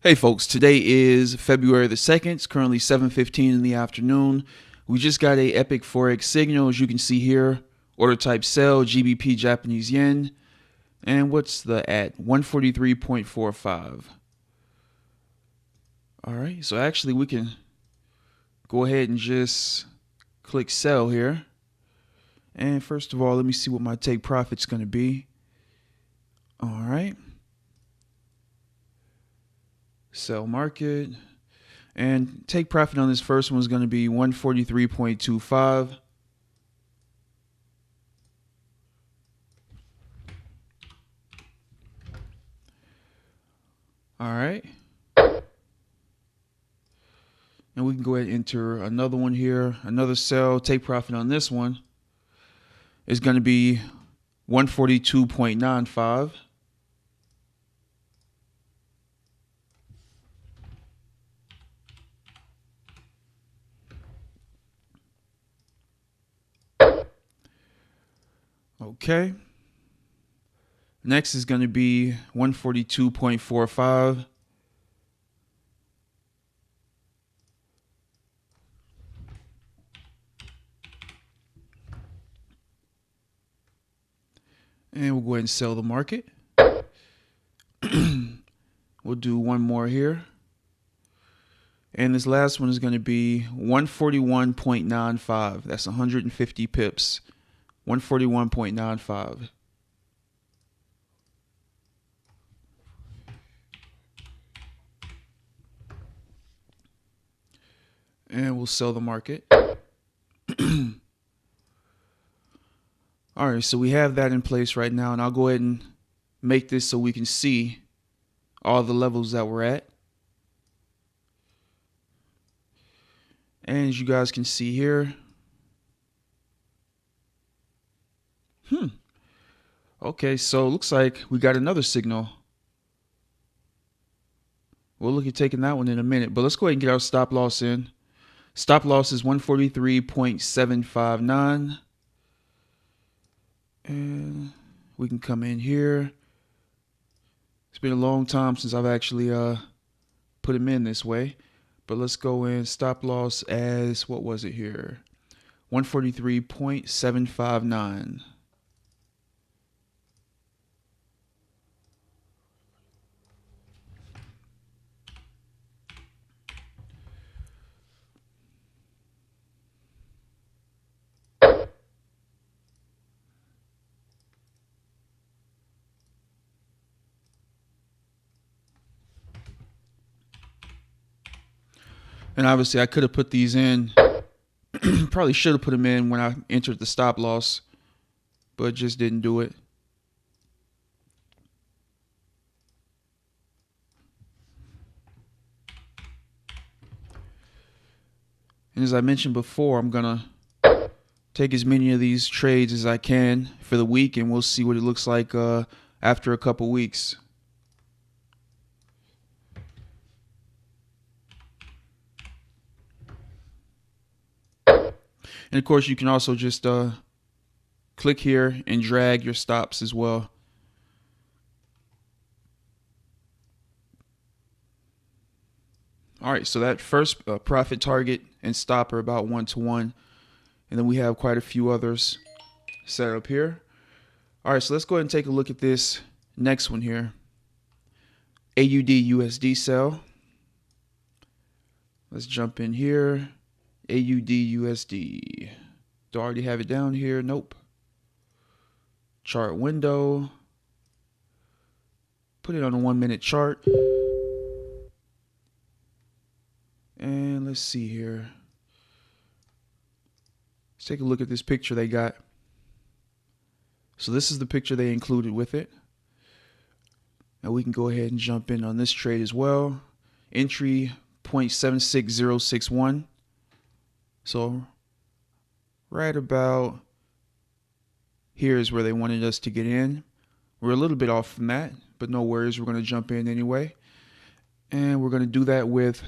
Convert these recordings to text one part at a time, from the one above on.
Hey folks, today is February the 2nd. It's currently 7:15 in the afternoon. We just got a epic Forex signal, as you can see here. Order type sell, GBP Japanese yen. And what's the at? 143.45. All right, so actually we can go ahead and just click sell here. And first of all, let me see what my take profit's going to be. All right. Sell market. And take profit on this first one is going to be 143.25. All right. And we can go ahead and enter another one here. Another sell. Take profit on this one is going to be 142.95. Okay. Next is going to be 142.45. And we'll go ahead and sell the market. We'll do one more here. And this last one is going to be 141.95. That's 150 pips. 141.95. And we'll sell the market. All right, so we have that in place right now, and I'll go ahead and make this so we can see all the levels that we're at. And as you guys can see here, okay, so it looks like we got another signal. We'll look at taking that one in a minute, but let's go ahead and get our stop loss in. Stop loss is 143.759. And we can come in here. It's been a long time since I've actually put them in this way. But let's go in. Stop loss as, what was it here? 143.759. And obviously I could have put these in. Probably should have put them in when I entered the stop loss, but just didn't do it. And as I mentioned before, I'm going to take as many of these trades as I can for the week, and we'll see what it looks like after a couple weeks. And of course, you can also just click here and drag your stops as well. All right, so that first profit target and stop are about 1-to-1. And then we have quite a few others set up here. All right, so let's go ahead and take a look at this next one here. AUD USD sell. Let's jump in here. AUD USD. Do I already have it down here? Nope. Chart window. Put it on a 1-minute chart. And let's see here. Let's take a look at this picture they got. So this is the picture they included with it. Now we can go ahead and jump in on this trade as well. Entry 0.76061. So right about here is where they wanted us to get in. We're a little bit off from that, but no worries. We're going to jump in anyway. And we're going to do that with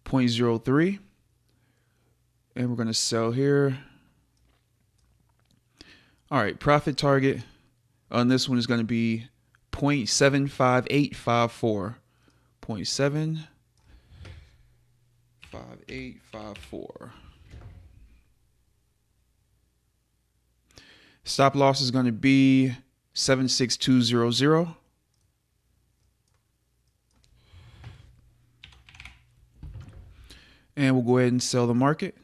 0.03. And we're going to sell here. All right, profit target on this one is going to be 0.75854. 0.75854. Stop loss is going to be 76200. And we'll go ahead and sell the market.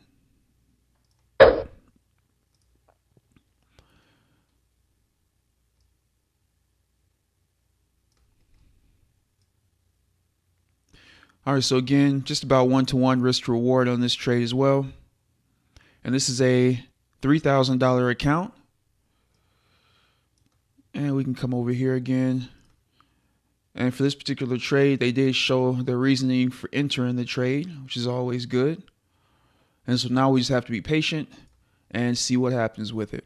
All right, so again, just about 1-to-1 risk to reward on this trade as well. And this is a $3,000 account. And we can come over here again. And for this particular trade, they did show their reasoning for entering the trade, which is always good. And so now we just have to be patient and see what happens with it.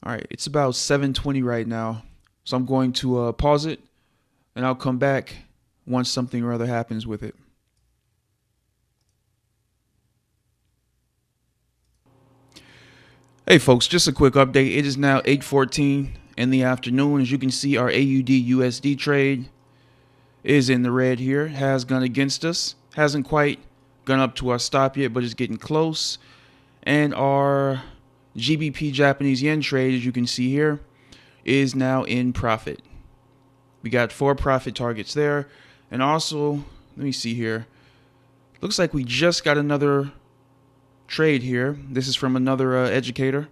All right, it's about 7:20 right now. So I'm going to pause it, and I'll come back once something or other happens with it. Hey folks, just a quick update. It is now 8:14 in the afternoon. As you can see, our AUD USD trade is in the red here. Has gone against us. Hasn't quite gone up to our stop yet, but it's getting close. And our GBP Japanese yen trade, as you can see here, is now in profit. We got 4 profit targets there. And also, let me see here. Looks like we just got another trade here. This is from another educator.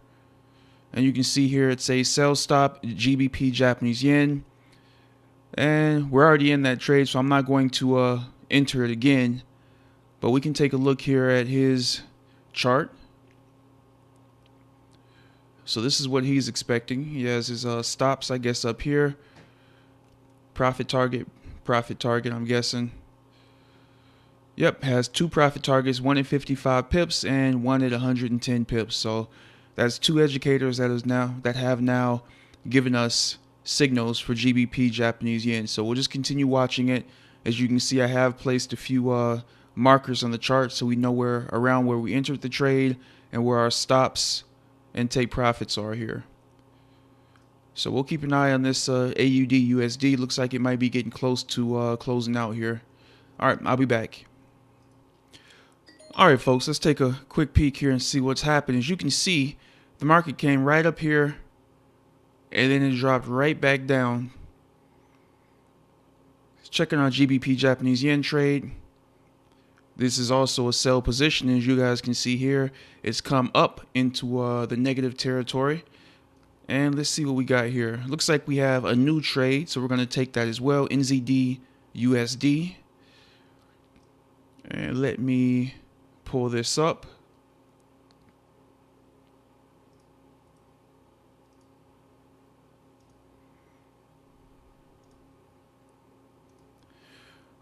And you can see here it's a sell stop GBP Japanese yen. And we're already in that trade, so I'm not going to enter it again. But we can take a look here at his chart. So this is what he's expecting. He has his stops, I guess, up here. Profit target, I'm guessing. Yep, has 2 profit targets, one at 55 pips and one at 110 pips. So that's 2 educators that have now given us signals for GBP Japanese yen. So we'll just continue watching it. As you can see, I have placed a few markers on the chart so we know around where we entered the trade and where our stops and take profits are here. So we'll keep an eye on this AUD USD. Looks like it might be getting close to closing out here. All right, I'll be back. All right, folks, let's take a quick peek here and see what's happened. As you can see, the market came right up here and then it dropped right back down. Checking our GBP Japanese yen trade. This is also a sell position. As you guys can see here, it's come up into the negative territory. And let's see what we got here. Looks like we have a new trade, so we're going to take that as well. NZD USD. And let me pull this up.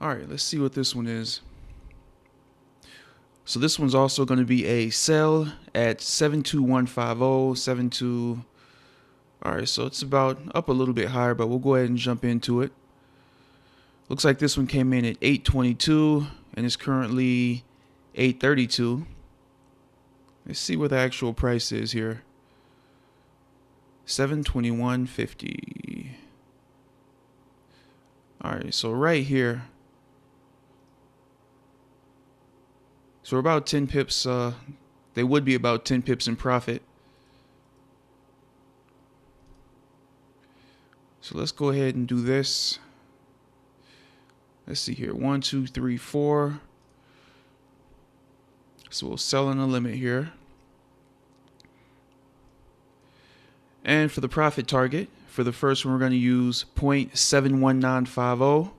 All right, let's see what this one is. So this one's also going to be a sell at 72150, 72. All right, so it's about up a little bit higher, but we'll go ahead and jump into it. Looks like this one came in at 822 and is currently 832. Let's see what the actual price is here. 721.50. All right, so right here. So we're about 10 pips. They would be about 10 pips in profit. So let's go ahead and do this. Let's see here. 1, 2, 3, 4. So we'll sell in a limit here. And for the profit target, for the first one, we're going to use 0.71950.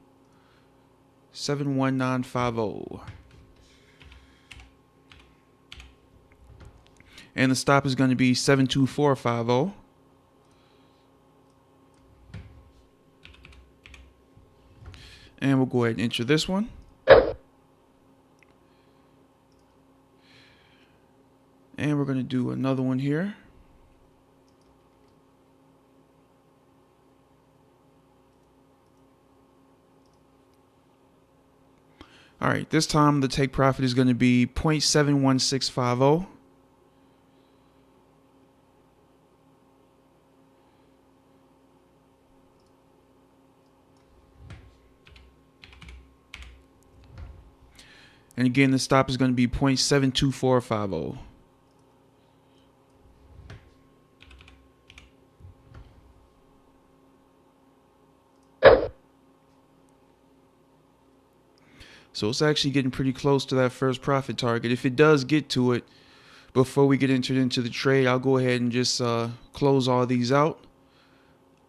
71950. And the stop is going to be 72450. And we'll go ahead and enter this one. And we're going to do another one here. All right, this time the take profit is going to be 0.71650. And again, the stop is going to be 0.72450. So it's actually getting pretty close to that first profit target. If it does get to it before we get entered into the trade, I'll go ahead and just close all these out.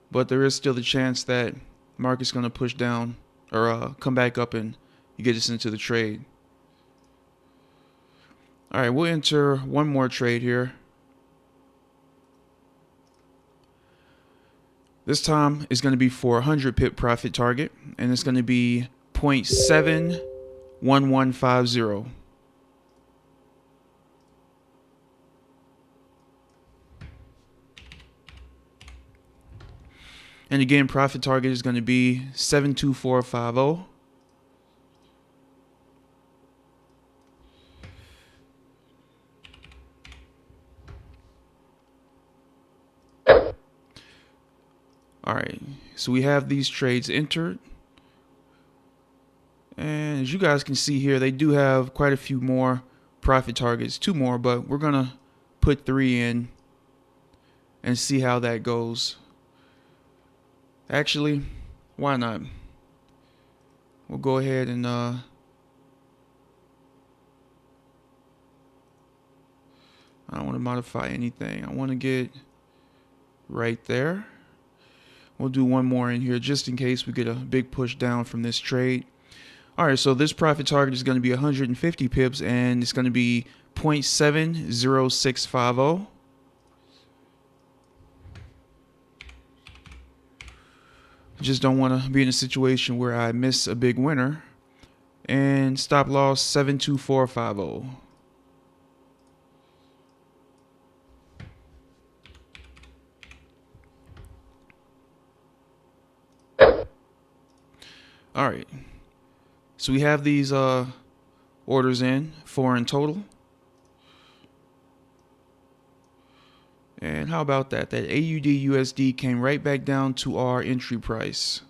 But there is still the chance that market's going to push down or come back up and you get us into the trade. All right, we'll enter one more trade here. This time it's going to be for a 100 pip profit target, and it's going to be 0.71150. And again, profit target is going to be 72450. All right, so we have these trades entered. And as you guys can see here, they do have quite a few more profit targets, 2 more, but we're going to put 3 in and see how that goes. Actually, why not? We'll go ahead and I don't want to modify anything. I want to get right there. We'll do one more in here just in case we get a big push down from this trade. All right, so this profit target is going to be 150 pips, and it's going to be 0.70650. Just don't want to be in a situation where I miss a big winner. And stop loss 72450. All right, so we have these orders in, 4 in total. And how about that? That AUD USD came right back down to our entry price.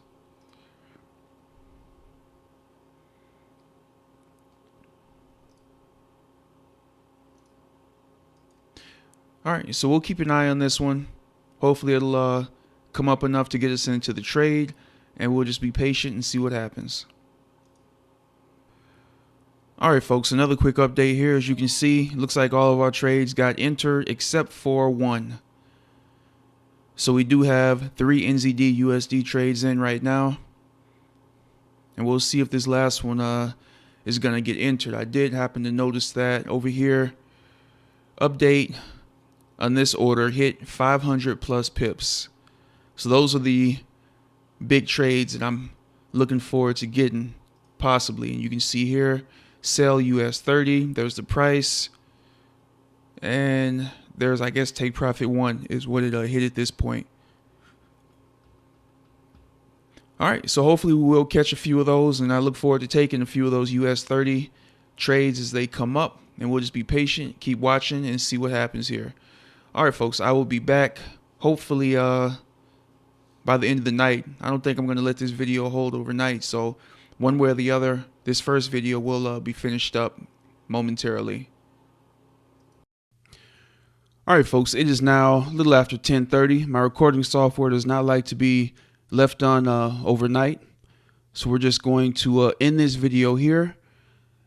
All right, so we'll keep an eye on this one. Hopefully it'll come up enough to get us into the trade, and we'll just be patient and see what happens. All right, folks, another quick update here. As you can see, looks like all of our trades got entered except for one. So we do have 3 NZD USD trades in right now, and we'll see if this last one is going to get entered. I did happen to notice that over here, update on this order hit 500 plus pips. So those are the big trades that I'm looking forward to getting, possibly. And you can see here, sell US 30, there's the price, and there's, I guess, take profit 1 is what it hit at this point. All right, so hopefully we will catch a few of those, and I look forward to taking a few of those US 30 trades as they come up, and we'll just be patient, keep watching, and see what happens here. All right, folks, I will be back hopefully by the end of the night. I don't think I'm going to let this video hold overnight, so one way or the other, this first video will be finished up momentarily. All right, folks, it is now a little after 10:30. My recording software does not like to be left on overnight, so we're just going to end this video here,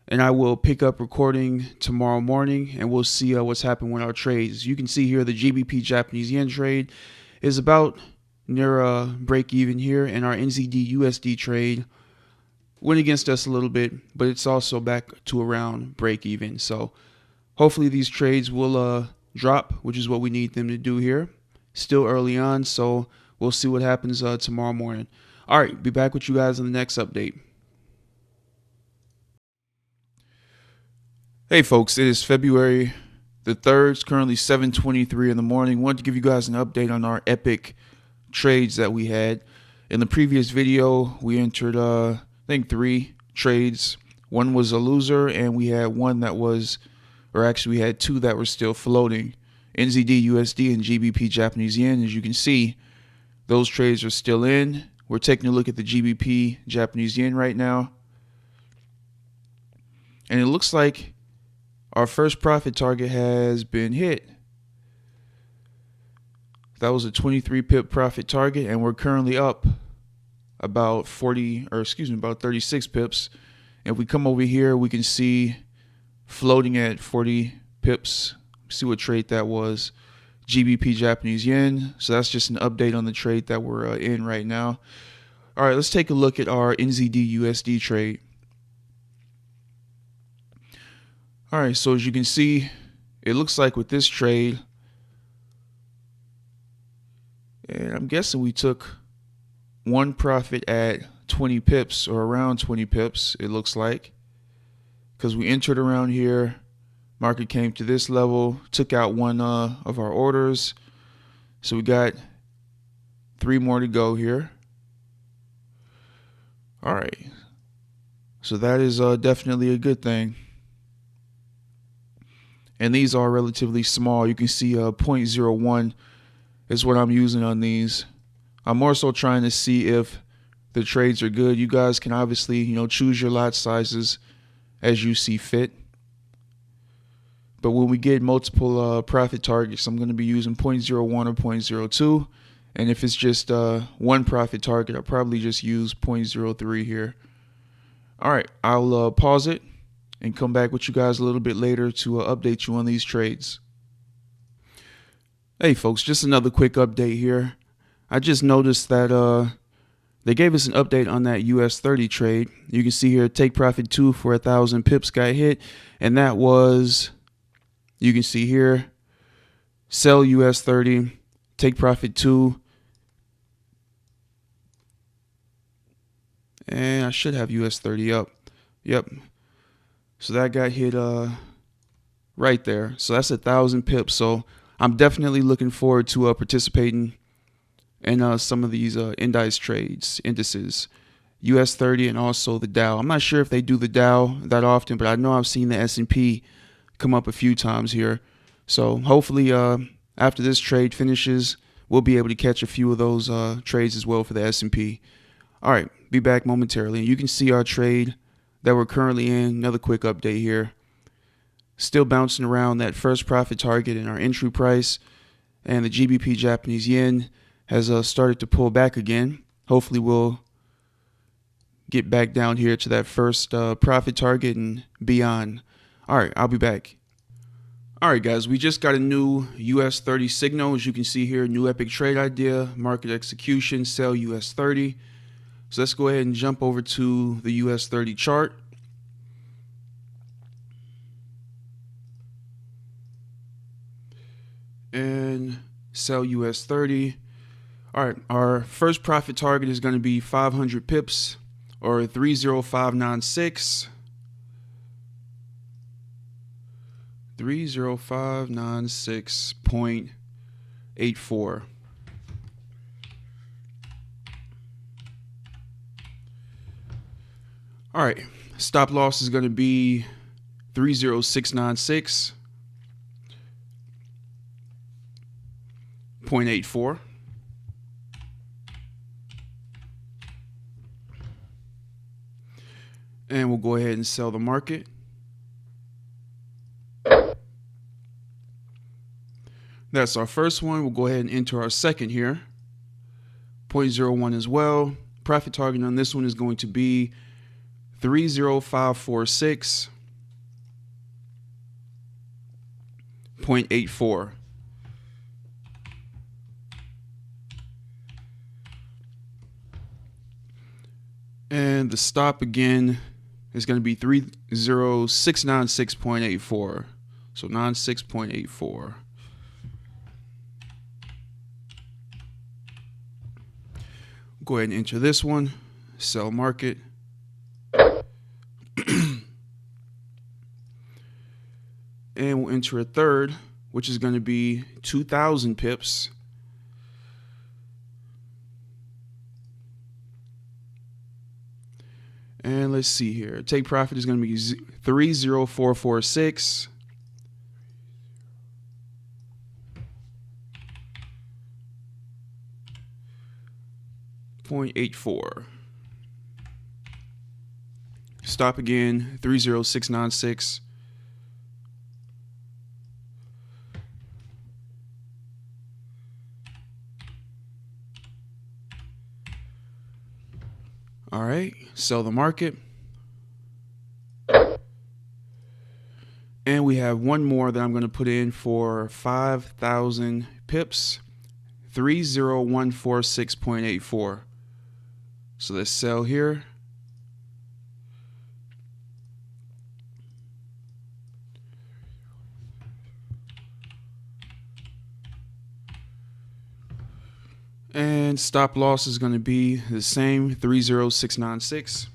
and I will pick up recording tomorrow morning, and we'll see what's happened with our trades. You can see here the GBP Japanese yen trade is about near break even here, and our NZD USD trade went against us a little bit, but it's also back to around break even. So hopefully these trades will drop, which is what we need them to do here. Still early on, so we'll see what happens tomorrow morning. All right, be back with you guys in the next update. Hey folks, it is February the 3rd. It's currently 7:23 in the morning. Wanted to give you guys an update on our epic trades that we had. In the previous video, we entered I think 3 trades. One was a loser, and we had one that was, or actually we had 2 that were still floating. NZD USD and GBP Japanese yen. As you can see, those trades are still in. We're taking a look at the GBP Japanese yen right now. And it looks like our first profit target has been hit. That was a 23 pip profit target, and we're currently up about 36 pips. If we come over here, we can see floating at 40 pips. See what trade that was. GBP Japanese yen. So that's just an update on the trade that we're in right now. All right, let's take a look at our NZD USD trade. All right, so as you can see, it looks like with this trade, and I'm guessing we took one profit at 20 pips or around 20 pips, it looks like, because we entered around here. Market came to this level, took out one of our orders. So we got 3 more to go here. All right. So that is definitely a good thing. And these are relatively small. You can see 0.01 is what I'm using on these. I'm more so trying to see if the trades are good. You guys can obviously, choose your lot sizes as you see fit. But when we get multiple profit targets, I'm going to be using 0.01 or 0.02. And if it's just one profit target, I'll probably just use 0.03 here. All right, I'll pause it and come back with you guys a little bit later to update you on these trades. Hey folks, just another quick update here. I just noticed that they gave us an update on that US 30 trade. You can see here, take profit 2 for 1,000 pips got hit. And that was, you can see here, sell US 30, take profit 2. And I should have US 30 up. Yep. So that got hit right there. So that's 1,000 pips. So I'm definitely looking forward to participating in some of these indices, US 30 and also the Dow. I'm not sure if they do the Dow that often, but I know I've seen the S&P come up a few times here. So hopefully after this trade finishes, we'll be able to catch a few of those trades as well for the S&P. All right, be back momentarily. You can see our trade that we're currently in. Another quick update here. Still bouncing around that first profit target in our entry price, and the GBP Japanese yen has started to pull back again. Hopefully we'll get back down here to that first profit target and beyond. All right, I'll be back. All right, guys, we just got a new US 30 signal. As you can see here, new epic trade idea, market execution, sell US 30. So let's go ahead and jump over to the US 30 chart. And sell US 30. All right, our first profit target is going to be 500 pips or 30596. 30596.84. All right, stop loss is going to be 30696.84. And we'll go ahead and sell the market. That's our first one. We'll go ahead and enter our second here. 0.01 as well. Profit target on this one is going to be 30546.84. And the stop again is going to be 30696.84. So 96.84. Go ahead and enter this one. Sell market. And we'll enter a third, which is going to be 2,000 pips. And let's see here. Take profit is going to be 30446.84. Stop again, 30696. All right, sell the market. And we have one more that I'm going to put in for 5,000 pips, 30146.84. So let's sell here. And stop loss is going to be the same, 30696.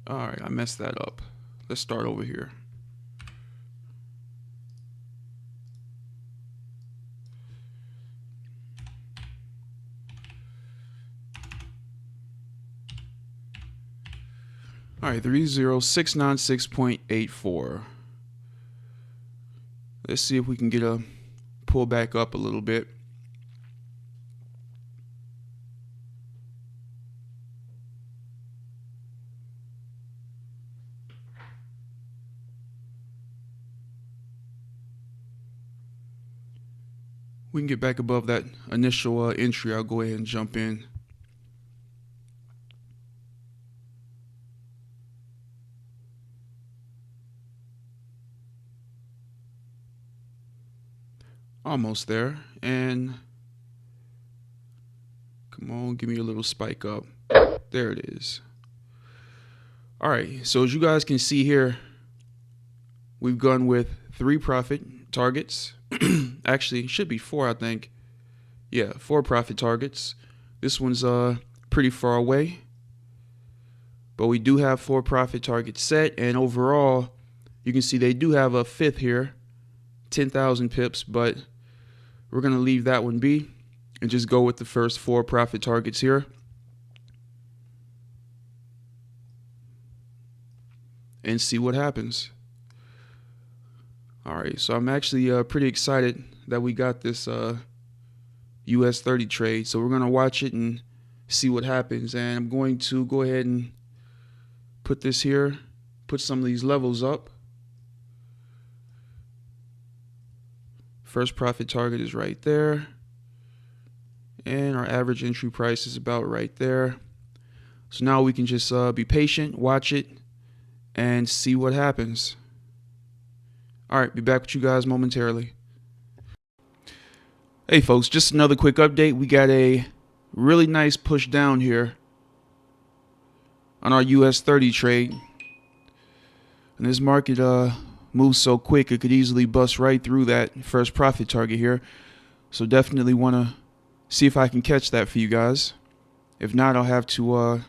All right, I messed that up. Let's start over here. All right, 30696.84. Let's see if we can get a pull back up a little bit. We can get back above that initial entry. I'll go ahead and jump in. Almost there. And come on, give me a little spike up. There it is. All right, so as you guys can see here, we've gone with 3 profit targets. Actually, it should be 4, I think. Yeah, 4 profit targets. This one's pretty far away, but we do have 4 profit targets set, and overall, you can see they do have a 5th here, 10,000 pips, but we're gonna leave that one be and just go with the first 4 profit targets here. And see what happens. All right, so I'm actually pretty excited that we got this US 30 trade. So we're gonna watch it and see what happens. And I'm going to go ahead and put this here, put some of these levels up. First profit target is right there. And our average entry price is about right there. So now we can just be patient, watch it, and see what happens. All right, be back with you guys momentarily. Hey folks, just another quick update. We got a really nice push down here on our US 30 trade. And this market moves so quick it could easily bust right through that first profit target here. So definitely want to see if I can catch that for you guys. If not, I'll have to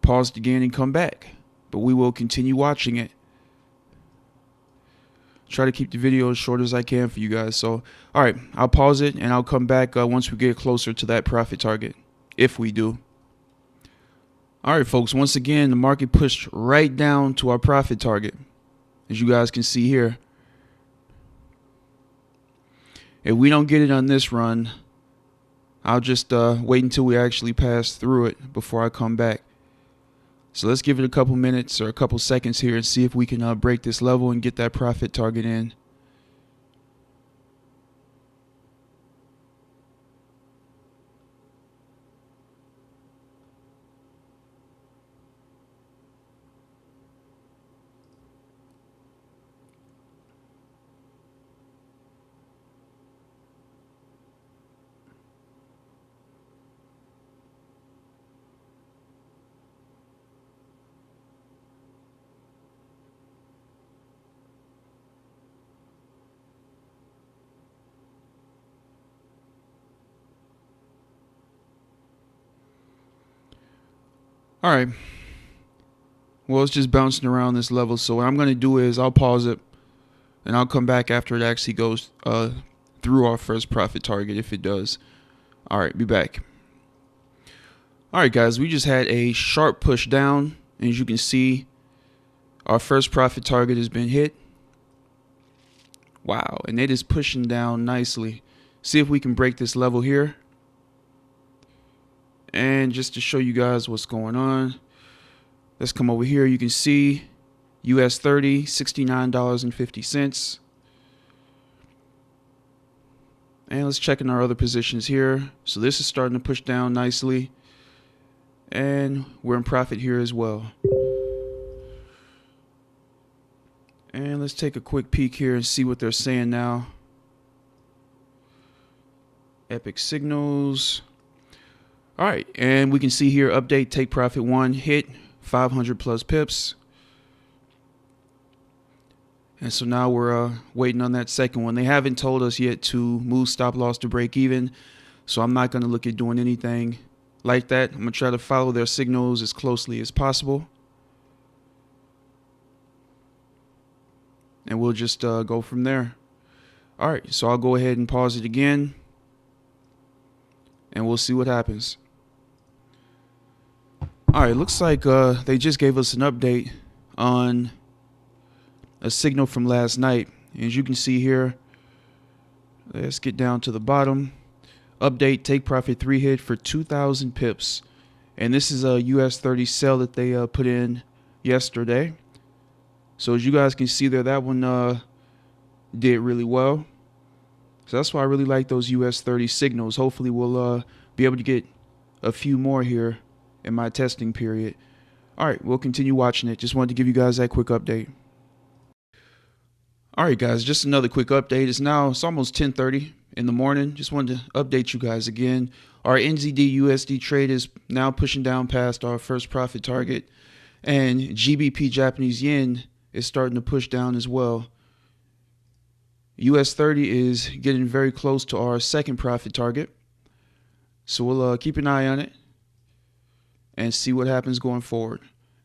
pause it again and come back. But we will continue watching it. Try to keep the video as short as I can for you guys. So, all right, I'll pause it and I'll come back once we get closer to that profit target, if we do. All right, folks, once again, the market pushed right down to our profit target, as you guys can see here. If we don't get it on this run, I'll just wait until we actually pass through it before I come back. So let's give it a couple minutes or a couple seconds here and see if we can break this level and get that profit target in. All right. Well, it's just bouncing around this level. So what I'm going to do is I'll pause it and I'll come back after it actually goes through our first profit target, if it does. All right, be back. All right, guys, we just had a sharp push down. And as you can see, our first profit target has been hit. Wow, and it is pushing down nicely. See if we can break this level here. And just to show you guys what's going on, let's come over here. You can see US 30, $69.50. And let's check in our other positions here. So this is starting to push down nicely. And we're in profit here as well. And let's take a quick peek here and see what they're saying now. Epic signals. All right, and we can see here, update, take profit 1, hit 500 plus pips. And so now we're waiting on that second one. They haven't told us yet to move stop loss to break even. So I'm not going to look at doing anything like that. I'm going to try to follow their signals as closely as possible. And we'll just go from there. All right, so I'll go ahead and pause it again. And we'll see what happens. All right, looks like they just gave us an update on a signal from last night. As you can see here, let's get down to the bottom. Update, take profit 3 hit for 2,000 pips. And this is a US 30 sell that they put in yesterday. So as you guys can see there, that one did really well. So that's why I really like those US 30 signals. Hopefully we'll be able to get a few more here in my testing period. All right, we'll continue watching it. Just wanted to give you guys that quick update. All right, guys, just another quick update. It's almost 10:30 in the morning. Just wanted to update you guys again. Our NZD USD trade is now pushing down past our first profit target, and GBP Japanese yen is starting to push down as well. US 30 is getting very close to our second profit target. So we'll keep an eye on it and see what happens going forward.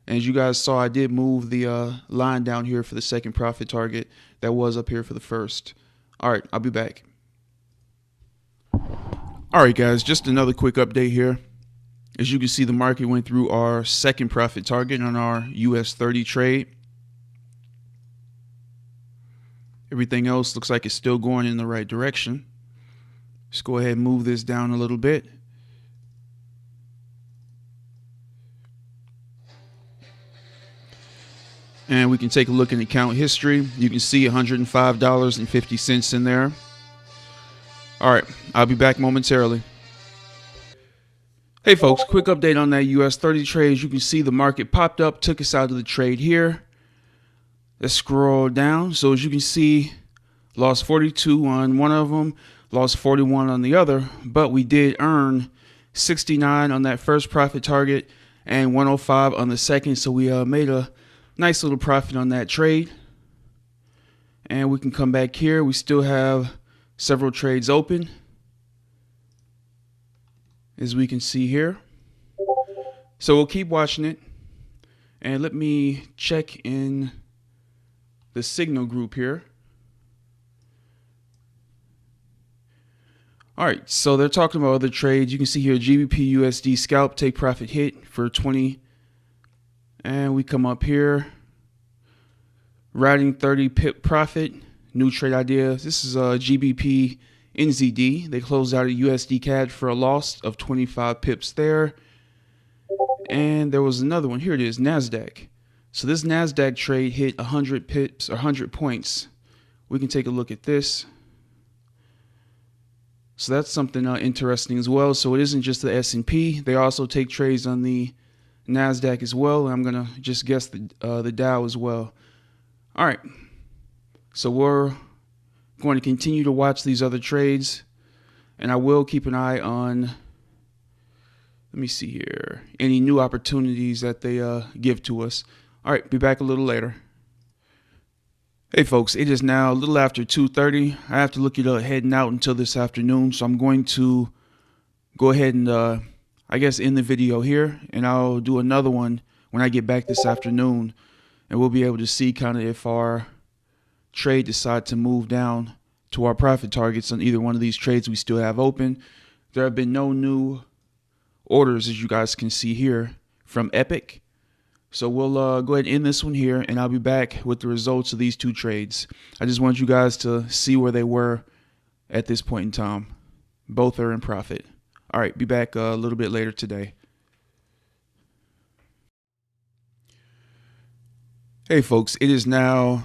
And as you guys saw, I did move the line down here for the second profit target that was up here for the first. All right, I'll be back. All right, guys, just another quick update here. As you can see, the market went through our second profit target on our US 30 trade. Everything else looks like it's still going in the right direction. Let's go ahead and move this down a little bit. And we can take a look in account history. You can see $105.50 in there. All right, I'll be back momentarily. Hey folks, quick update on that US 30 trade. As you can see, the market popped up, took us out of the trade here. Let's scroll down. So as you can see, lost 42 on one of them, lost 41 on the other, but we did earn 69 on that first profit target and 105 on the second. So we made a nice little profit on that trade. And we can come back here. We still have several trades open, as we can see here. So we'll keep watching it. And let me check in the signal group here. All right, so they're talking about other trades. You can see here GBP USD scalp, take profit hit for 20. And we come up here, riding 30 pip profit, new trade idea. This is a GBP NZD. They closed out a USD CAD for a loss of 25 pips there. And there was another one. Here it is, Nasdaq. So this Nasdaq trade hit 100 pips or 100 points. We can take a look at this. So that's something interesting as well. So it isn't just the S&P. They also take trades on the Nasdaq as well. I'm going to just guess the Dow as well. All right. So we're going to continue to watch these other trades. And I will keep an eye on, let me see here, any new opportunities that they give to us. All right, be back a little later. Hey folks, it is now a little after 2:30. I have to look at heading out until this afternoon, so I'm going to go ahead and I guess end the video here, and I'll do another one when I get back this afternoon, and we'll be able to see kind of if our trade decides to move down to our profit targets on either one of these trades we still have open. There have been no new orders, as you guys can see here, from Epic. So we'll go ahead and end this one here, and I'll be back with the results of these two trades. I just want you guys to see where they were at this point in time. Both are in profit. All right, be back a little bit later today. Hey folks, it is now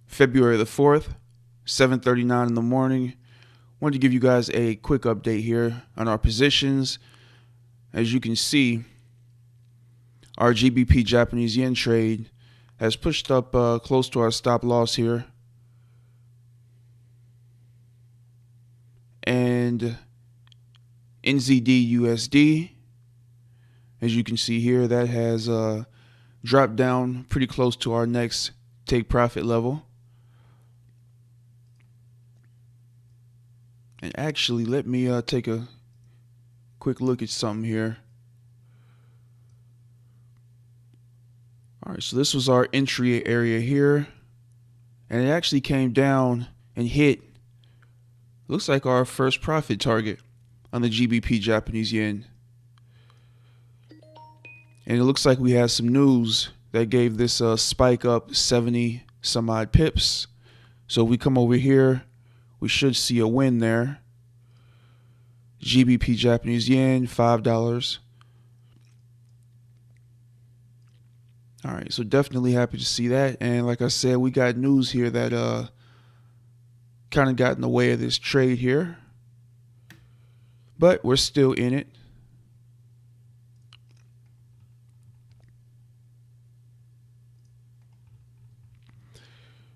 February the 4th, 7:39 in the morning. Wanted to give you guys a quick update here on our positions. As you can see, our GBP Japanese yen trade has pushed up close to our stop loss here. And NZD USD, as you can see here, that has dropped down pretty close to our next take profit level. And actually, let me take a quick look at something here. All right, so this was our entry area here, and it actually came down and hit, looks like our first profit target on the GBP Japanese yen. And it looks like we had some news that gave this spike up 70 some odd pips. So if we come over here, we should see a win there. GBP Japanese yen, $5. All right, so definitely happy to see that. And like I said, we got news here that kind of got in the way of this trade here. But we're still in it.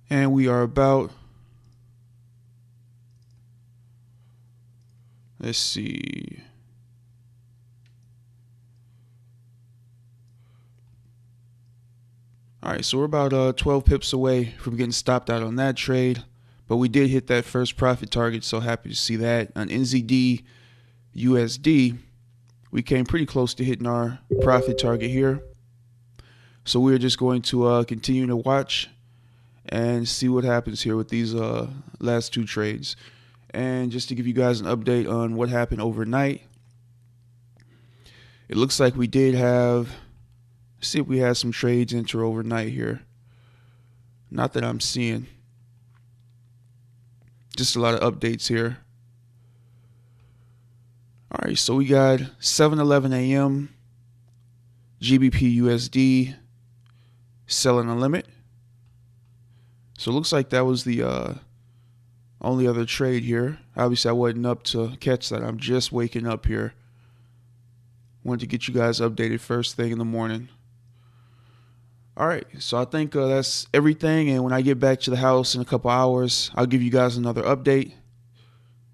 And we are about, let's see. All right, so we're about 12 pips away from getting stopped out on that trade, but we did hit that first profit target, so happy to see that. On NZD USD, we came pretty close to hitting our profit target here. So we're just going to continue to watch and see what happens here with these last two trades. And just to give you guys an update on what happened overnight, it looks like we did have, see if we had some trades enter overnight here. Not that I'm seeing. Just a lot of updates here. All right, so we got 7:11 a.m. GBP USD selling a limit. So it looks like that was the only other trade here. Obviously, I wasn't up to catch that. I'm just waking up here. Wanted to get you guys updated first thing in the morning. All right, so I think that's everything. And when I get back to the house in a couple hours, I'll give you guys another update,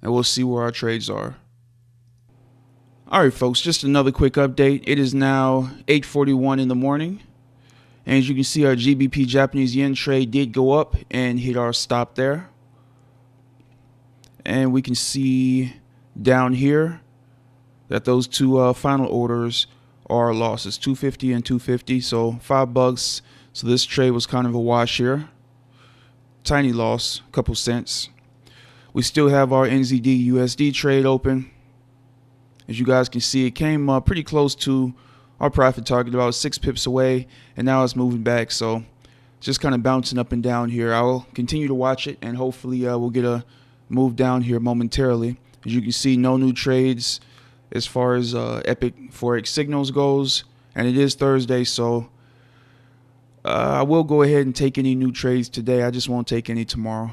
and we'll see where our trades are. All right, folks, just another quick update. It is now 8:41 in the morning. And as you can see, our GBP Japanese yen trade did go up and hit our stop there. And we can see down here that those two final orders are losses, 250 and 250, so $5. So this trade was kind of a wash here. Tiny loss, a couple cents. We still have our NZD USD trade open. As you guys can see, it came pretty close to our profit target, about 6 pips away, and now it's moving back. So just kind of bouncing up and down here. I will continue to watch it, and hopefully we'll get a move down here momentarily. As you can see, no new trades as far as Epic Forex signals goes, and it is Thursday, so I will go ahead and take any new trades today. I just won't take any tomorrow.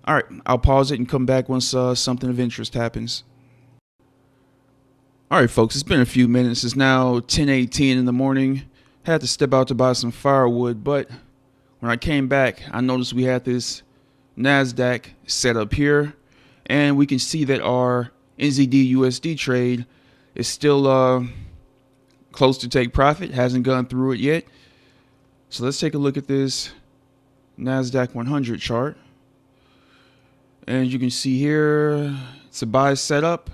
All right, I'll pause it and come back once something of interest happens. All right, folks, it's been a few minutes. It's now 10:18 in the morning. Had to step out to buy some firewood, but when I came back, I noticed we had this Nasdaq set up here, and we can see that our NZD USD trade is still close to take profit. Hasn't gone through it yet. So let's take a look at this Nasdaq 100 chart. And as you can see here, it's a buy setup.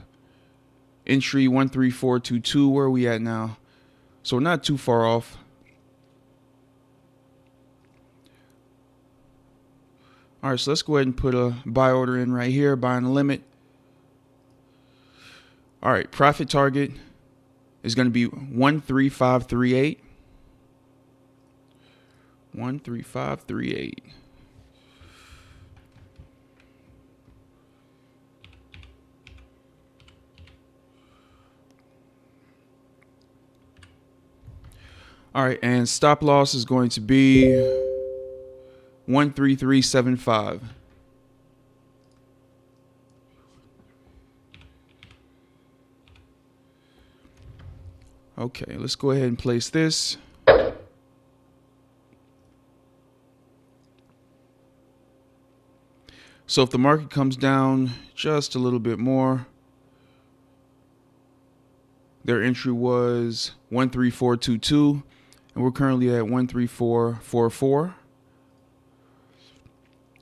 Entry 13422. Where are we at now? So we're not too far off. All right, so let's go ahead and put a buy order in right here, buying the limit. All right, profit target is going to be 13538. 13538. All right, and stop loss is going to be 13375. Okay, let's go ahead and place this. So if the market comes down just a little bit more, their entry was 13422, and we're currently at 13444.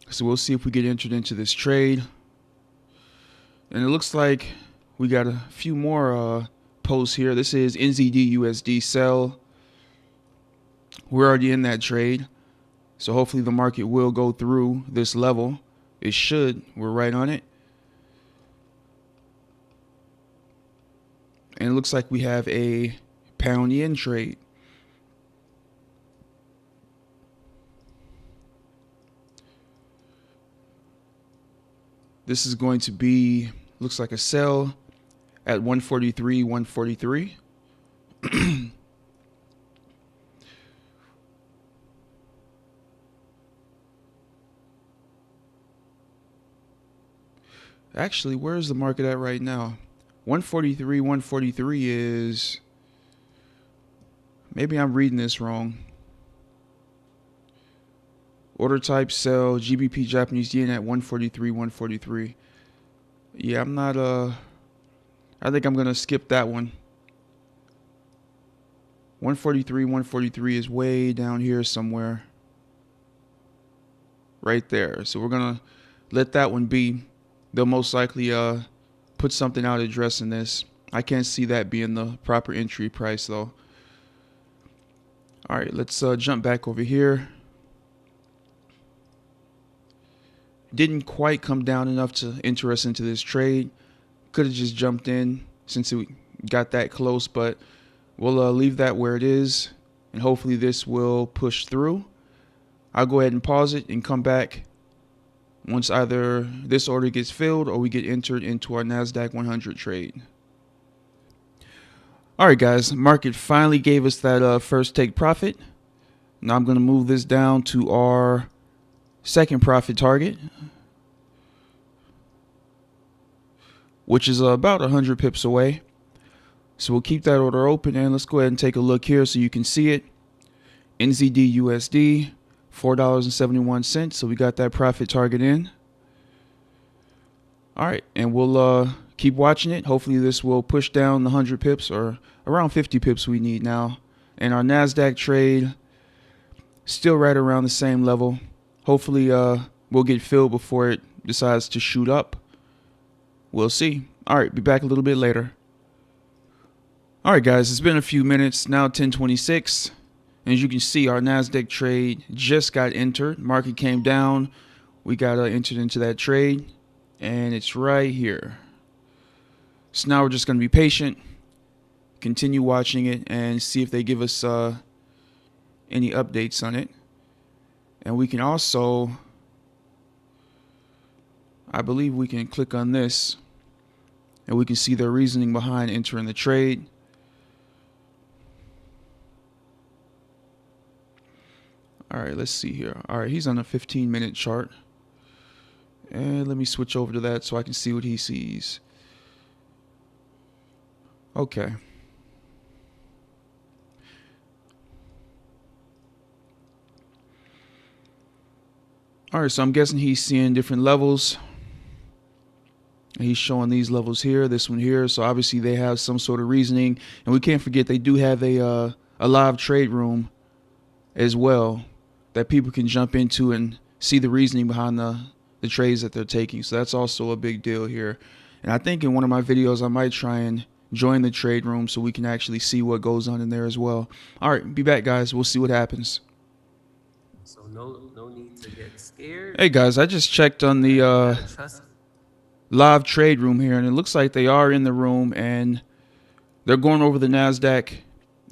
So we'll see if we get entered into this trade. And it looks like we got a few more posts here. This is NZD USD sell. We're already in that trade. So hopefully the market will go through this level. It should. We're right on it. And it looks like we have a pound yen trade. This is going to be, looks like a sell at 143, 143. Actually, where's the market at right now? 143, 143 is, maybe I'm reading this wrong. Order type sell, GBP Japanese yen at 143, 143. Yeah, I'm not, I think I'm going to skip that one. 143, 143 is way down here somewhere. Right there. So we're going to let that one be. They'll most likely put something out addressing this. I can't see that being the proper entry price though. All right, let's jump back over here. Didn't quite come down enough to enter us into this trade. Could have just jumped in since it got that close, but we'll leave that where it is, and hopefully this will push through. I'll go ahead and pause it and come back once either this order gets filled or we get entered into our Nasdaq 100 trade. All right, guys, market finally gave us that first take profit. Now I'm going to move this down to our second profit target, which is about 100 pips away. So we'll keep that order open, and let's go ahead and take a look here so you can see it. NZD USD, $4.71. So we got that profit target in. All right, and we'll keep watching it. Hopefully this will push down the 100 pips or around 50 pips we need now. And our Nasdaq trade still right around the same level. Hopefully we'll get filled before it decides to shoot up. We'll see. All right, be back a little bit later. All right, guys, it's been a few minutes, now 10:26. As you can see, our Nasdaq trade just got entered. Market came down. We got entered into that trade, and it's right here. So now we're just going to be patient, continue watching it, and see if they give us any updates on it. And we can also, I believe we can click on this, and we can see their reasoning behind entering the trade. All right, let's see here. All right, he's on a 15-minute chart. And let me switch over to that so I can see what he sees. Okay. All right, so I'm guessing he's seeing different levels. And he's showing these levels here, this one here. So obviously they have some sort of reasoning. And we can't forget they do have a live trade room as well that people can jump into and see the reasoning behind the trades that they're taking. So that's also a big deal here. And I think in one of my videos, I might try and join the trade room so we can actually see what goes on in there as well. All right, be back, guys. We'll see what happens. So no need to get scared. Hey, guys, I just checked on the live trade room here, and it looks like they are in the room, and they're going over the Nasdaq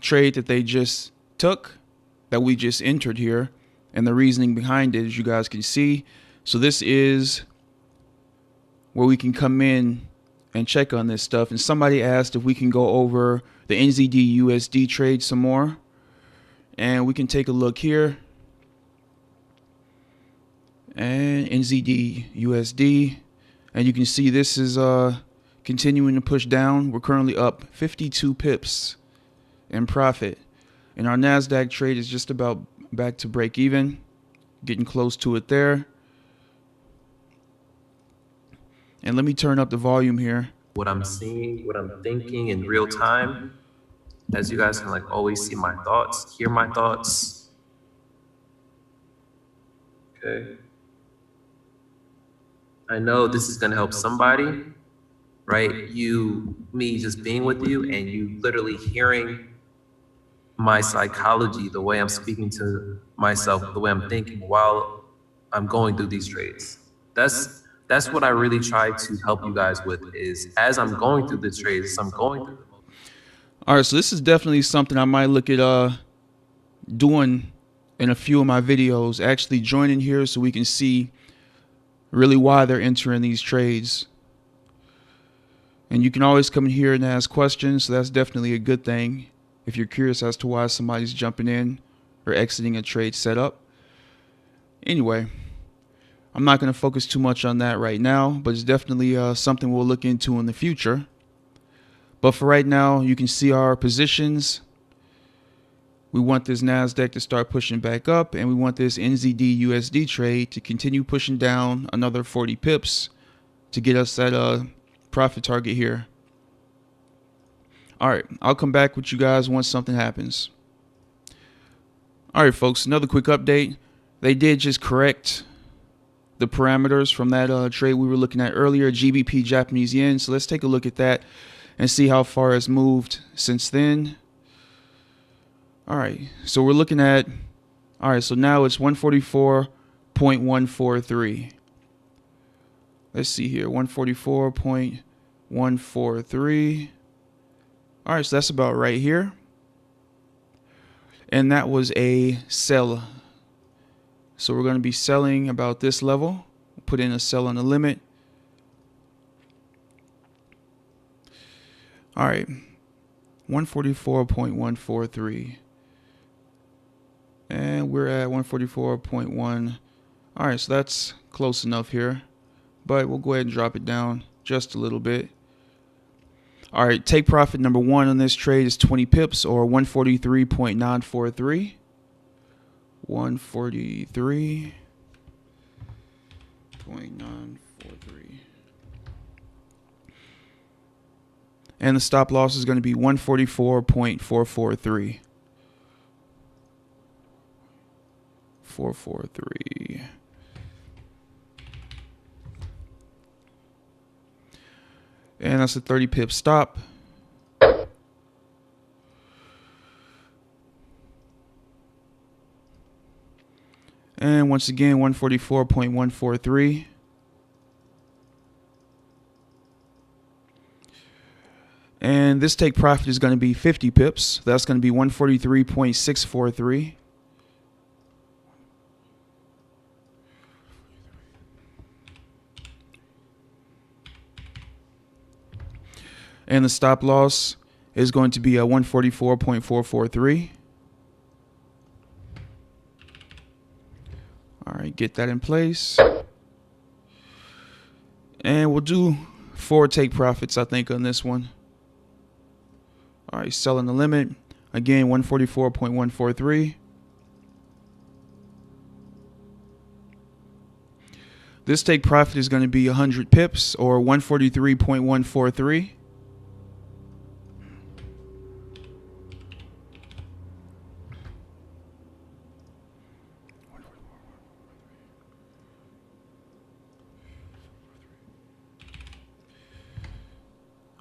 trade that they just took, that we just entered here. and the reasoning behind it, as you guys can see. So this is where we can come in and check on this stuff. And somebody asked if we can go over the NZD USD trade some more, and we can take a look here. And NZD USD, and you can see this is continuing to push down. We're currently up 52 pips in profit, and our Nasdaq trade is just about back to break even, getting close to it there. And let me turn up the volume here. What I'm seeing, what I'm thinking in real time, as you guys can like always see my thoughts, hear my thoughts. Okay. I know this is gonna help somebody, right? Me just being with you and you literally hearing my psychology, the way I'm speaking to myself, the way I'm thinking while I'm going through these trades. That's what I really try to help you guys with, is as I'm going through the trades, as I'm going through the. All right, so this is definitely something I might look at doing in a few of my videos, actually joining here so we can see really why they're entering these trades. And you can always come in here and ask questions, so that's definitely a good thing if you're curious as to why somebody's jumping in or exiting a trade setup. Anyway, I'm not going to focus too much on that right now, but it's definitely something we'll look into in the future. But for right now, you can see our positions. We want this Nasdaq to start pushing back up, and we want this NZD USD trade to continue pushing down another 40 pips to get us that profit target here. All right, I'll come back with you guys once something happens. All right, folks, another quick update. They did just correct the parameters from that trade we were looking at earlier, GBP Japanese yen. So let's take a look at that and see how far it's moved since then. All right, so we're looking at, all right, so now it's 144.143. Let's see here, 144.143. All right, so that's about right here. And that was a sell. So we're going to be selling about this level. Put in a sell on the limit. All right, 144.143. And we're at 144.1. All right, so that's close enough here. But we'll go ahead and drop it down just a little bit. All right, take profit number one on this trade is 20 pips, or 143.943. 143.943. And the stop loss is going to be 144.443. 443. And that's a 30 pip stop. And once again, 144.143. And this take profit is going to be 50 pips. That's going to be 143.643. And the stop loss is going to be a 144.443. All right, get that in place. And we'll do 4 take profits, I think, on this one. All right, selling the limit. Again, 144.143. This take profit is going to be 100 pips, or 143.143.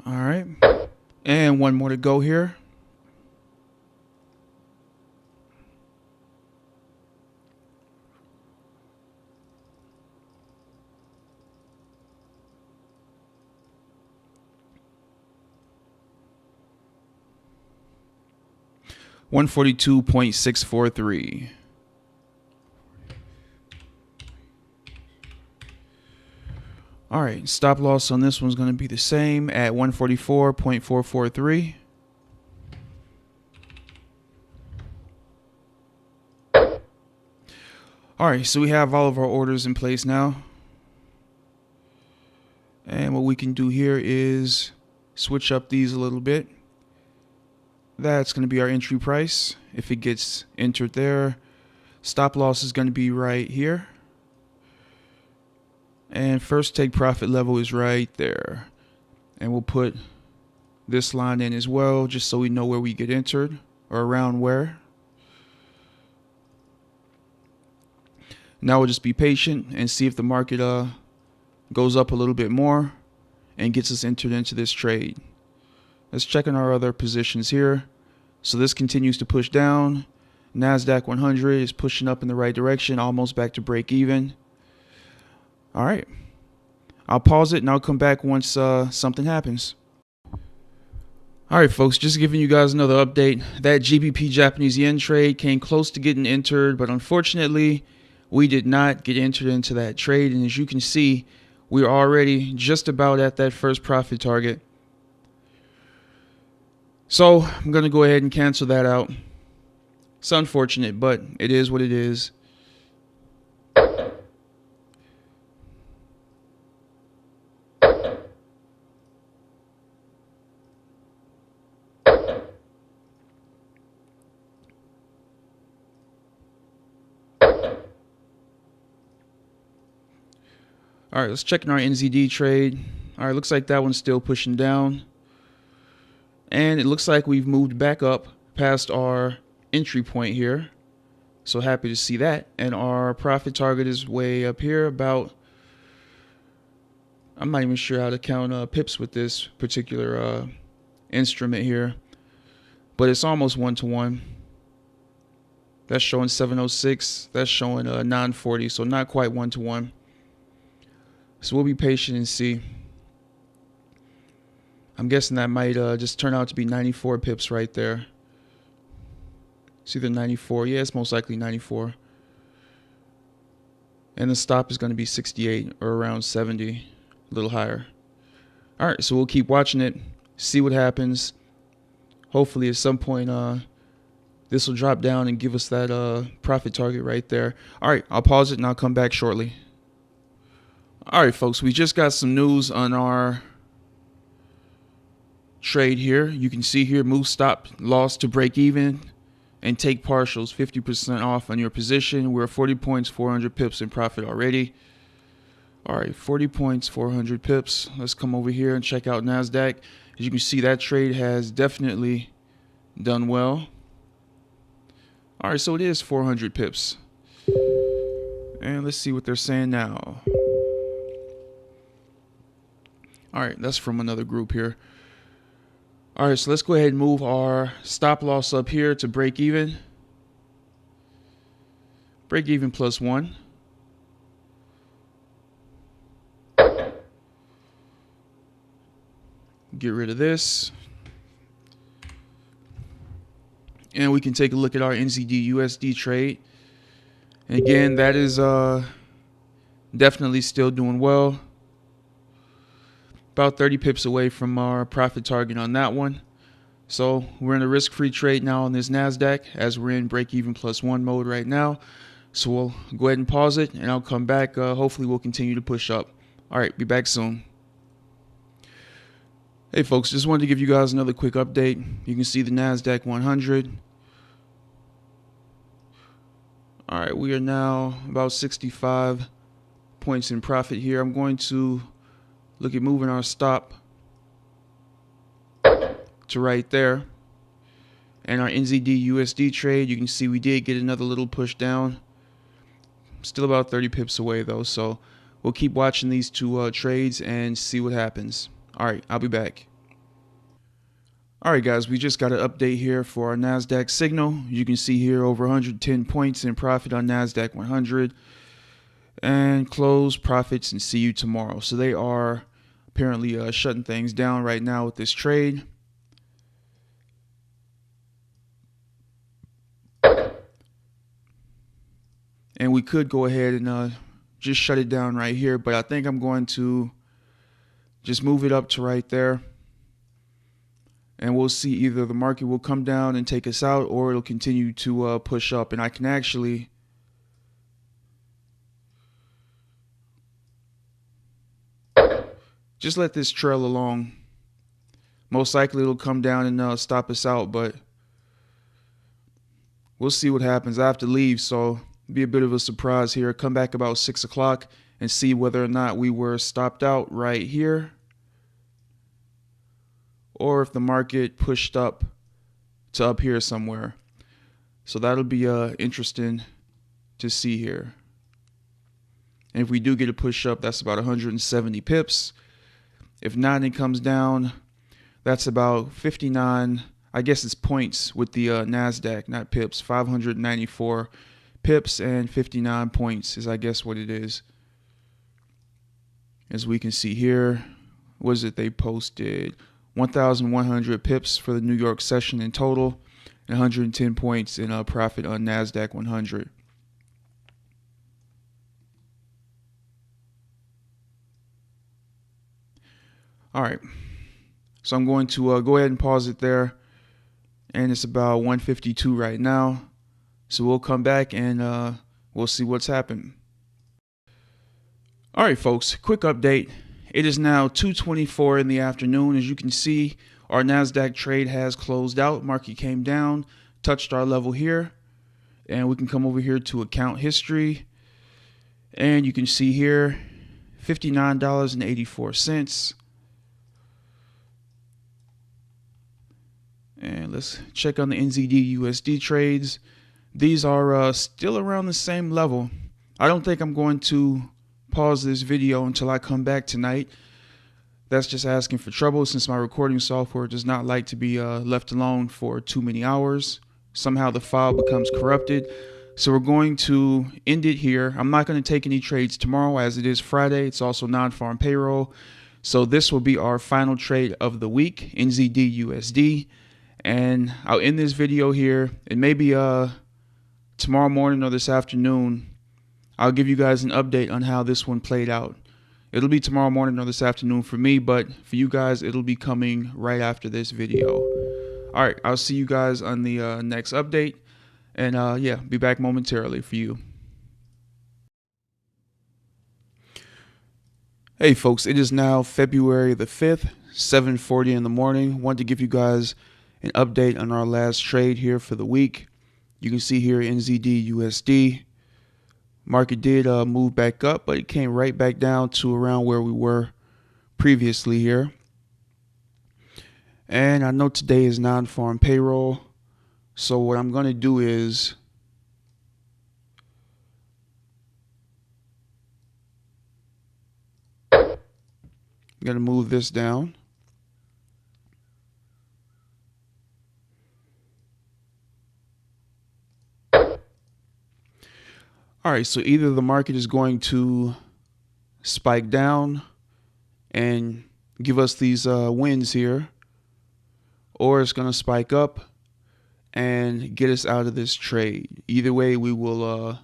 All right, and one more to go here. $142.643. All right, stop loss on this one's going to be the same at 144.443. All right, so we have all of our orders in place now. And what we can do here is switch up these a little bit. That's going to be our entry price. If it gets entered there, stop loss is going to be right here. And first take profit level is right there. And we'll put this line in as well, just so we know where we get entered or around where. Now we'll just be patient and see if the market goes up a little bit more and gets us entered into this trade. Let's check on our other positions here. So this continues to push down. Nasdaq 100 is pushing up in the right direction, almost back to break even. All right, I'll pause it and I'll come back once something happens. All right, folks, just giving you guys another update. That GBP Japanese yen trade came close to getting entered, but unfortunately, we did not get entered into that trade. And as you can see, we're already just about at that first profit target. So I'm going to go ahead and cancel that out. It's unfortunate, but it is what it is. All right, let's check in our NZD trade. All right, looks like that one's still pushing down. And it looks like we've moved back up past our entry point here. So happy to see that. And our profit target is way up here about, I'm not even sure how to count pips with this particular instrument here. But it's almost 1-to-1. That's showing 706. That's showing 940. So not quite 1-to-1. So we'll be patient and see. I'm guessing that might just turn out to be 94 pips right there. It's either 94. Yeah, it's most likely 94. And the stop is going to be 68 or around 70, a little higher. All right, so we'll keep watching it, see what happens. Hopefully at some point this will drop down and give us that profit target right there. All right, I'll pause it and I'll come back shortly. All right, folks, we just got some news on our trade here. You can see here, move stop loss to break even and take partials 50% off on your position. We're 40 points, 400 pips in profit already. All right, 40 points, 400 pips. Let's come over here and check out Nasdaq. As you can see, that trade has definitely done well. All right, so it is 400 pips. And let's see what they're saying now. All right, that's from another group here. All right, so let's go ahead and move our stop loss up here to break even. Break even plus 1. Get rid of this. And we can take a look at our NZD USD trade. And again, that is definitely still doing well. About 30 pips away from our profit target on that one. So we're in a risk-free trade now on this Nasdaq as we're in break-even plus 1 mode right now. So we'll go ahead and pause it and I'll come back. Hopefully we'll continue to push up. All right, be back soon. Hey folks, just wanted to give you guys another quick update. You can see the Nasdaq 100. All right, we are now about 65 points in profit here. I'm going to look at moving our stop to right there. And our NZD USD trade, you can see we did get another little push down. Still about 30 pips away though, so we'll keep watching these two trades and see what happens. All right, I'll be back. All right, guys, we just got an update here for our Nasdaq signal. You can see here over 110 points in profit on Nasdaq 100. And close profits and see you tomorrow. So they are apparently shutting things down right now with this trade. And we could go ahead and just shut it down right here, but I think I'm going to just move it up to right there. And we'll see either the market will come down and take us out, or it'll continue to push up. And I can actually just let this trail along. Most likely it'll come down and stop us out, but we'll see what happens. I have to leave, so it'll be a bit of a surprise here. Come back about 6 o'clock and see whether or not we were stopped out right here, or if the market pushed up to up here somewhere. So that'll be interesting to see here. And if we do get a push up, that's about 170 pips. If not, it comes down, that's about 59, I guess it's points with the Nasdaq, not pips. 594 pips and 59 points is, I guess, what it is. As we can see here, what is it they posted? 1,100 pips for the New York session in total, and 110 points in profit on Nasdaq 100. All right, so I'm going to go ahead and pause it there, and it's about 1:52 right now. So we'll come back and we'll see what's happened. All right, folks, quick update. It is now 2:24 in the afternoon. As you can see, our Nasdaq trade has closed out. Market came down, touched our level here, and we can come over here to account history, and you can see here $59.84. And let's check on the NZD USD trades. These are still around the same level. I don't think I'm going to pause this video until I come back tonight. That's just asking for trouble, since my recording software does not like to be left alone for too many hours. Somehow the file becomes corrupted. So we're going to end it here. I'm not going to take any trades tomorrow, as it is Friday. It's also non-farm payroll. So this will be our final trade of the week, NZD USD. And I'll end this video here, and maybe tomorrow morning or this afternoon, I'll give you guys an update on how this one played out. It'll be tomorrow morning or this afternoon for me, but for you guys, it'll be coming right after this video. All right, I'll see you guys on the next update, and yeah, be back momentarily for you. Hey folks, it is now February the 5th, 7:40 in the morning. Wanted to give you guys an update on our last trade here for the week. You can see here NZD USD. Market did move back up, but it came right back down to around where we were previously here. And I know today is non-farm payroll, so what I'm going to do is I'm going to move this down. All right, so either the market is going to spike down and give us these wins here, or it's going to spike up and get us out of this trade. Either way, we will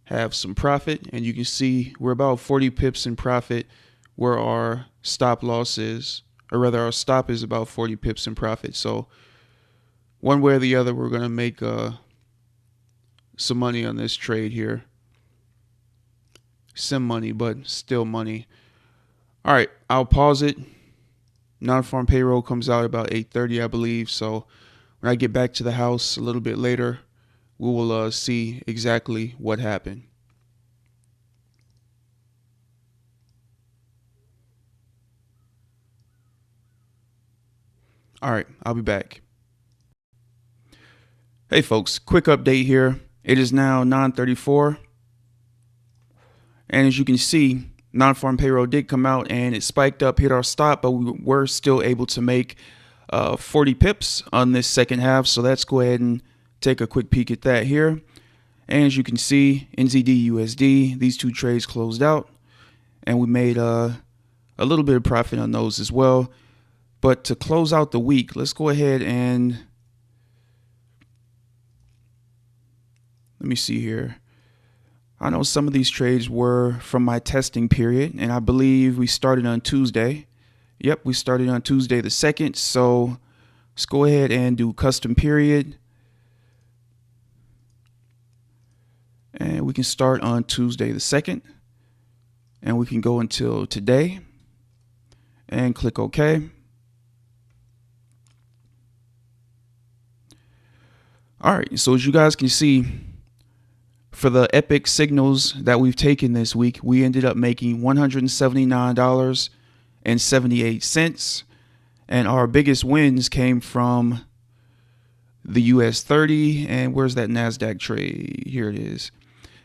have some profit, and you can see we're about 40 pips in profit where our stop loss is, or rather our stop is about 40 pips in profit. So one way or the other, we're going to make some money on this trade here. Some money, but still money. All right, I'll pause it. Non-farm payroll comes out about 8:30, I believe. So when I get back to the house a little bit later, we will see exactly what happened. All right, I'll be back. Hey folks, quick update here. It is now 9:34. And as you can see, non-farm payroll did come out and it spiked up, hit our stop, but we were still able to make 40 pips on this second half. So let's go ahead and take a quick peek at that here. And as you can see, NZD USD, these two trades closed out and we made a little bit of profit on those as well. But to close out the week, let's go ahead and let me see here. I know some of these trades were from my testing period, and I believe we started on Tuesday. Yep, we started on Tuesday the 2nd. So let's go ahead and do custom period. And we can start on Tuesday the 2nd. And we can go until today. And click OK. All right, so as you guys can see, for the epic signals that we've taken this week, we ended up making $179.78. And our biggest wins came from the US 30. And where's that Nasdaq trade? Here it is.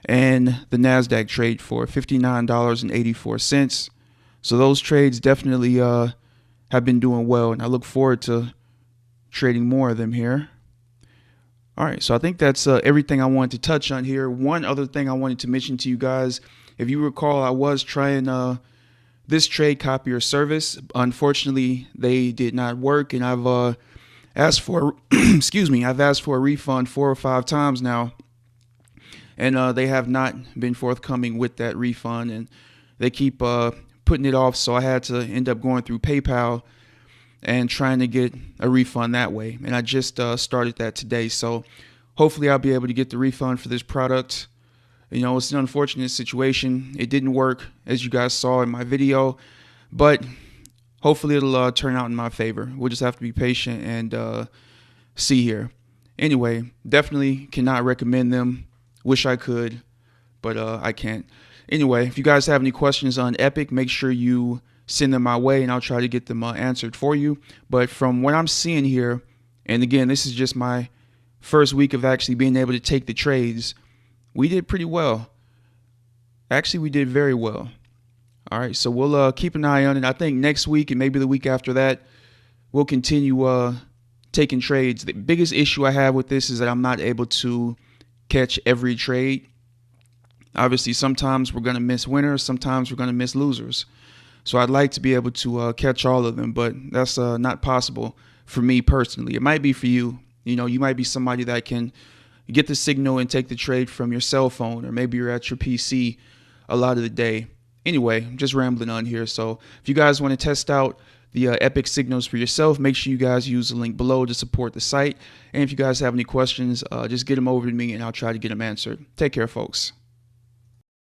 And the Nasdaq trade for $59.84. So those trades definitely have been doing well. And I look forward to trading more of them here. All right, so I think that's everything I wanted to touch on here. One other thing I wanted to mention to you guys, if you recall, I was trying this trade copier service. Unfortunately, they did not work, and I've asked for I've asked for a refund 4 or 5 times now, and they have not been forthcoming with that refund, and they keep putting it off. So I had to end up going through PayPal and trying to get a refund that way. And I just started that today. So hopefully I'll be able to get the refund for this product. You know, it's an unfortunate situation. It didn't work, as you guys saw in my video, but hopefully it'll turn out in my favor. We'll just have to be patient and see here. Anyway, definitely cannot recommend them. Wish I could, but I can't. Anyway, if you guys have any questions on Epic, make sure you send them my way and I'll try to get them answered for you. But from what I'm seeing here, and again, this is just my first week of actually being able to take the trades, we did pretty well. Actually, we did very well. All right, so we'll keep an eye on it. I think next week and maybe the week after that, we'll continue taking trades. The biggest issue I have with this is that I'm not able to catch every trade. Obviously, sometimes we're going to miss winners, sometimes we're going to miss losers. So I'd like to be able to catch all of them, but that's not possible for me personally. It might be for you. You know, you might be somebody that can get the signal and take the trade from your cell phone, or maybe you're at your PC a lot of the day. Anyway, I'm just rambling on here. So if you guys want to test out the Epic signals for yourself, make sure you guys use the link below to support the site. And if you guys have any questions, just get them over to me and I'll try to get them answered. Take care, folks.